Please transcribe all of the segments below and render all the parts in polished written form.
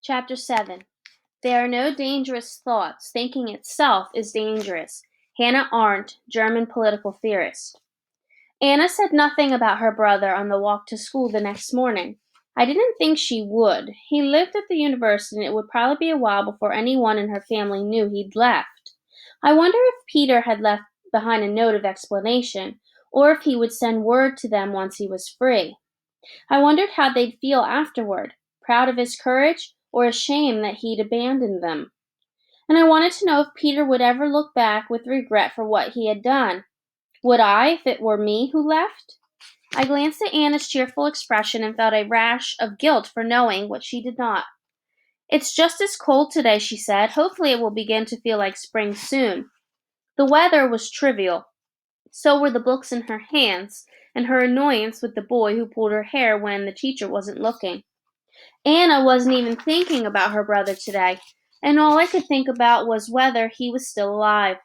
Chapter 7. There are no dangerous thoughts. Thinking itself is dangerous. Hannah Arendt, German political theorist. Anna said nothing about her brother on the walk to school the next morning. I didn't think she would. He lived at the university and it would probably be a while before anyone in her family knew he'd left. I wonder if Peter had left behind a note of explanation, or if he would send word to them once he was free. I wondered how they'd feel afterward, proud of his courage or ashamed that he'd abandoned them. And I wanted to know if Peter would ever look back with regret for what he had done. Would I, if it were me who left? I glanced at Anna's cheerful expression and felt a rash of guilt for knowing what she did not. It's just as cold today, she said. Hopefully it will begin to feel like spring soon. The weather was trivial. So were the books in her hands, and her annoyance with the boy who pulled her hair when the teacher wasn't looking. Anna wasn't even thinking about her brother today, and all I could think about was whether he was still alive.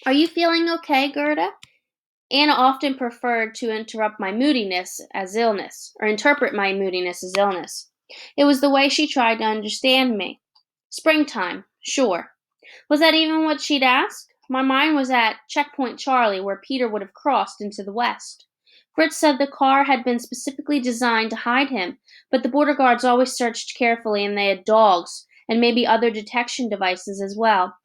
Are you feeling okay, Gerda? Anna often preferred to interrupt my moodiness as illness, or interpret my moodiness as illness. It was the way she tried to understand me. Springtime, sure. Was that even what she'd asked? My mind was at Checkpoint Charlie, where Peter would have crossed into the west. Fritz said the car had been specifically designed to hide him, but the border guards always searched carefully and they had dogs, and maybe other detection devices as well.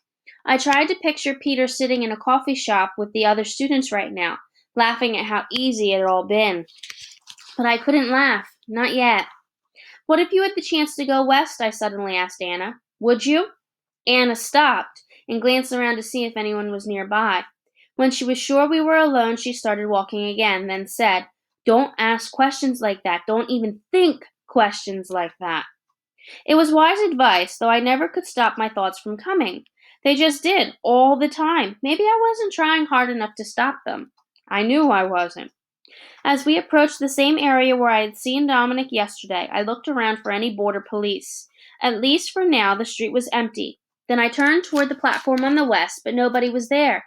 I tried to picture Peter sitting in a coffee shop with the other students right now, laughing at how easy it had all been. But I couldn't laugh. Not yet. What if you had the chance to go west? I suddenly asked Anna. Would you? Anna stopped and glanced around to see if anyone was nearby. When she was sure we were alone, she started walking again, then said, Don't ask questions like that. Don't even think questions like that. It was wise advice, though I never could stop my thoughts from coming. They just did, all the time. Maybe I wasn't trying hard enough to stop them. I knew I wasn't. As we approached the same area where I had seen Dominic yesterday, I looked around for any border police. At least for now, the street was empty. Then I turned toward the platform on the west, but nobody was there.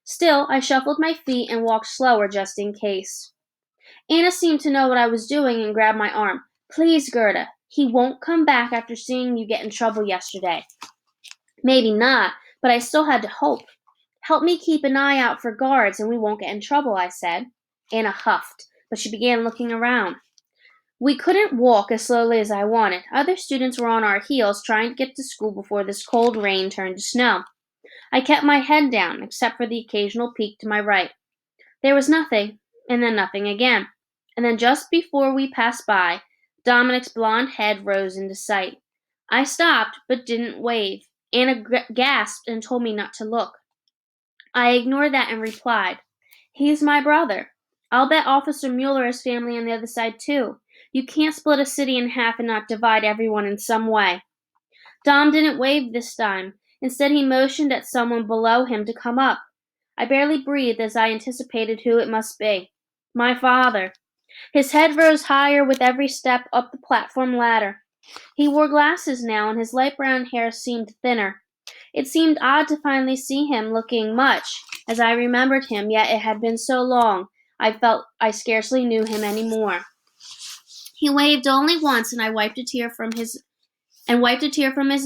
Still, I shuffled my feet and walked slower just in case. Anna seemed to know what I was doing and grabbed my arm. Please, Gerda, he won't come back after seeing you get in trouble yesterday. Maybe not, but I still had to hope. Help me keep an eye out for guards and we won't get in trouble, I said. Anna huffed, but she began looking around. We couldn't walk as slowly as I wanted. Other students were on our heels trying to get to school before this cold rain turned to snow. I kept my head down, except for the occasional peek to my right. There was nothing, and then nothing again. And then just before we passed by, Dominic's blond head rose into sight. I stopped, but didn't wave. Anna gasped and told me not to look. I ignored that and replied, He's my brother. I'll bet Officer Mueller has family on the other side, too. You can't split a city in half and not divide everyone in some way. Dom didn't wave this time. Instead, he motioned at someone below him to come up. I barely breathed as I anticipated who it must be. My father. His head rose higher with every step up the platform ladder. He wore glasses now, and his light brown hair seemed thinner. It seemed odd to finally see him looking much as I remembered him, yet it had been so long I felt I scarcely knew him any more. He waved only once, and I wiped a tear from his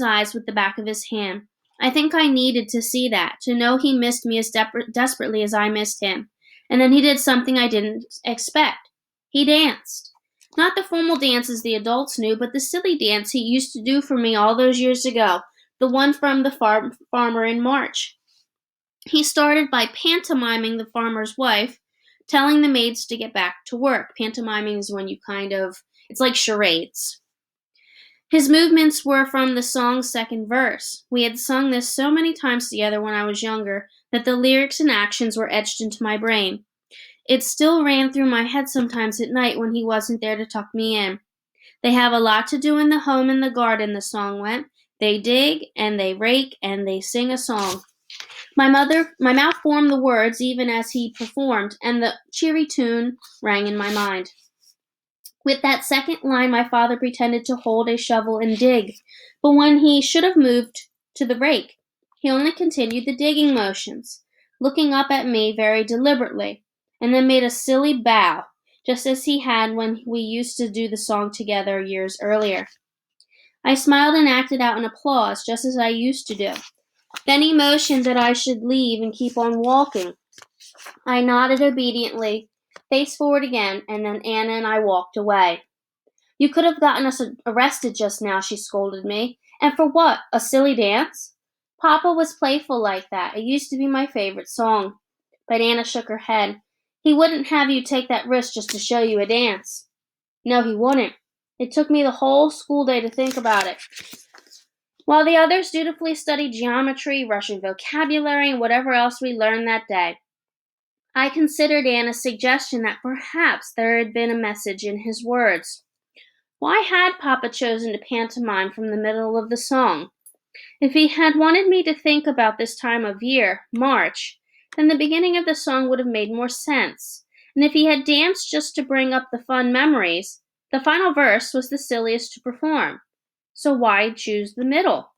eyes with the back of his hand. I think I needed to see that, to know he missed me as desperately as I missed him. And then he did something I didn't expect. He danced. Not the formal dances the adults knew, but the silly dance he used to do for me all those years ago, the one from the farmer in March. He started by pantomiming the farmer's wife, telling the maids to get back to work. Pantomiming is when it's like charades. His movements were from the song's second verse. We had sung this so many times together when I was younger that the lyrics and actions were etched into my brain. It still ran through my head sometimes at night when he wasn't there to tuck me in. They have a lot to do in the home and the garden, the song went. They dig and they rake and they sing a song. My mouth formed the words even as he performed, and the cheery tune rang in my mind. With that second line, my father pretended to hold a shovel and dig, but when he should have moved to the rake, he only continued the digging motions, looking up at me very deliberately, and then made a silly bow, just as he had when we used to do the song together years earlier. I smiled and acted out an applause, just as I used to do. Then he motioned that I should leave and keep on walking. I nodded obediently, faced forward again, and then Anna and I walked away. You could have gotten us arrested just now, she scolded me. And for what? A silly dance? Papa was playful like that. It used to be my favorite song. But Anna shook her head. He wouldn't have you take that risk just to show you a dance. No, he wouldn't. It took me the whole school day to think about it. While the others dutifully studied geometry, Russian vocabulary, and whatever else we learned that day, I considered Anna's suggestion that perhaps there had been a message in his words. Why had Papa chosen to pantomime from the middle of the song? If he had wanted me to think about this time of year, March, then the beginning of the song would have made more sense. And if he had danced just to bring up the fun memories, the final verse was the silliest to perform. So why choose the middle?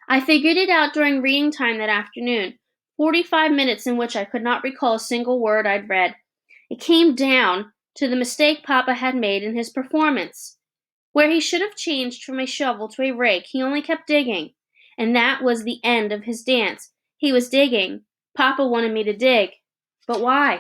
I figured it out during reading time that afternoon, 45 minutes in which I could not recall a single word I'd read. It came down to the mistake Papa had made in his performance. Where he should have changed from a shovel to a rake, he only kept digging. And that was the end of his dance. He was digging. Papa wanted me to dig. But why?